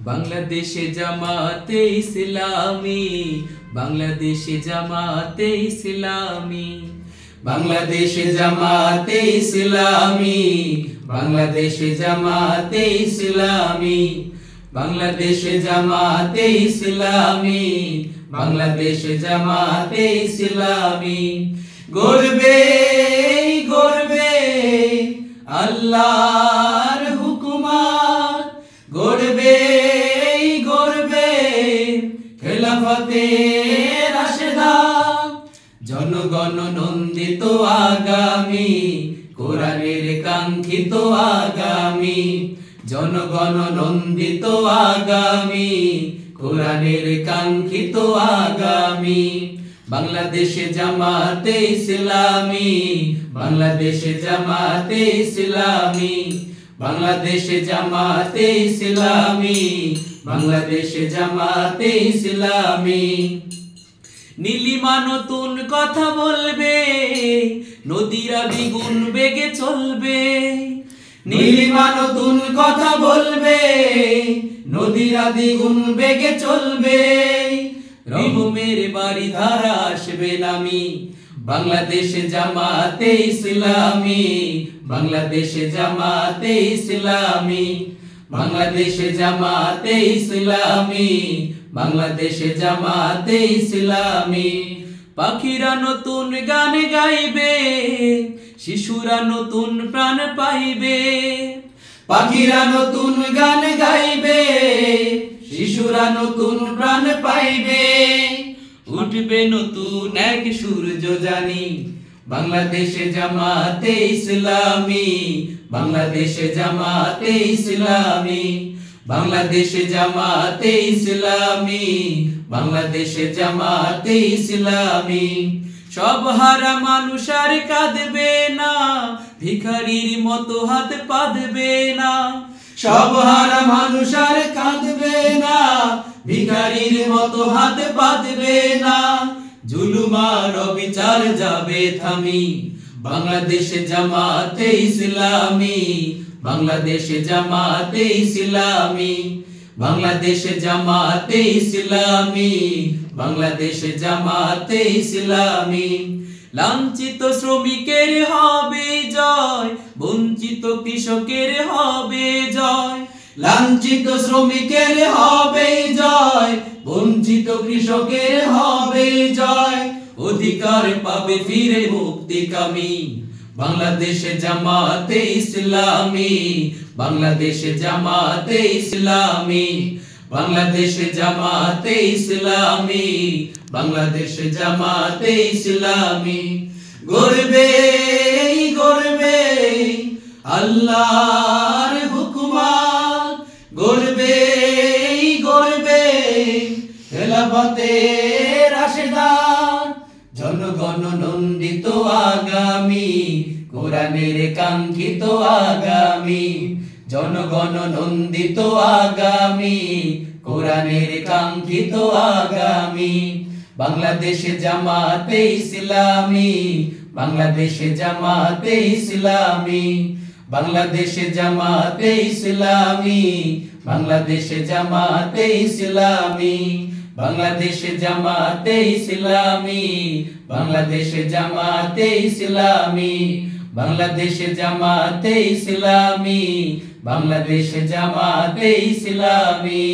বাংলাদেশে জামাতে ইসলামী, বাংলাদেশে জামাতে ইসলামী, বাংলাদেশে জামাতে ইসলামী, বাংলাদেশে জামাতে ইসলামী, বাংলাদেশে জামাতে ইসলামী, বাংলাদেশে জামাতে ইসলামী। গর্বে গর্বে আল্লাহর হুকুমত, গর্বে গর্বে খেলাফতে রাশেদা, জনগণ নন্দিত আগামী, কোরআনের কাঙ্ক্ষিত আগামী, জনগণ নন্দিত আগামী, কোরআনের কাঙ্ক্ষিত আগামী। বাংলাদেশে জামাতে ইসলামী, বাংলাদেশে জামাতে ইসলামী, বাংলাদেশে জামাতে ইসলামী, বাংলাদেশে জামাতে ইসলামী। নীলিমা নতুন কথা বলবে, নদীরা দ্বিগুণ বেগে চলবে। নীলিমা নতুন কথা বলবে, নদীরা দ্বিগুণ বেগে চলবে। রহমের বাড়ি ধারা আসবে নামি, বাংলাদেশে জামাতে ইসলামী, বাংলাদেশে জামাতে ইসলামী, বাংলাদেশে জামাতে ইসলামী, বাংলাদেশে জামাতে ইসলামী। পাখিরা নতুন গান গাইবে, শিশুরা নতুন প্রাণ পাইবে। পাখিরা নতুন গান গাইবে, শিশুরা নতুন প্রাণ পাইবে। উঠবে নতুন এক সূর্য জানি, বাংলাদেশে জামাতে ইসলামী, বাংলাদেশে জামাতে ইসলামী, বাংলাদেশে জামাতে ইসলামী, বাংলাদেশে জামাতে ইসলামী। সব হারা মানুষ আর কাঁদবে না, ভিখারির মতো হাত পাতবে না। সব হারা মানুষ আর কাঁদবে না, ভিখারির মতো হাত পাতবে না। জুলুমার অবিচার যাবে থামি, বাংলাদেশে জামাতে ইসলামী, বাংলাদেশে জামাতে ইসলামী, বাংলাদেশে জামাতে ইসলামী, বাংলাদেশে জামাতে ইসলামী। লাঞ্ছিত শ্রমিকের হবে জয়, বঞ্চিত কৃষকের হবে জয়। লাঞ্ছিত শ্রমিকের হবে জয়, বঞ্চিত কৃষকের হবে জয়। অধিকার পাবে ফিরে মুক্তিকামী, বাংলাদেশে জামাতে ইসলামী, বাংলাদেশে জামাতে ইসলামী, বাংলাদেশে জামাতে ইসলামী, বাংলাদেশে জামাতে ইসলামী। গর্বে গর্বে আল্লাহর হুকুমত, গর্বে গর্বে খেলাফতে রাশেদা, জনগণ নন্দিত আগামী, কোরআনের কাঙ্ক্ষিত আগামী, জনগণ নন্দিত আগামী, কোরআনের কাঙ্ক্ষিত আগামী। বাংলাদেশে জামাতে ইসলামী, বাংলাদেশে জামাতে ইসলামী, বাংলাদেশে জামাতে ইসলামী, বাংলাদেশে জামাতে ইসলামী, বাংলাদেশে জামাতে ইসলামী, বাংলাদেশে জামাতে ইসলামী, বাংলাদেশে জামাতে ইসলামী, বাংলাদেশে জামাতে ইসলামী।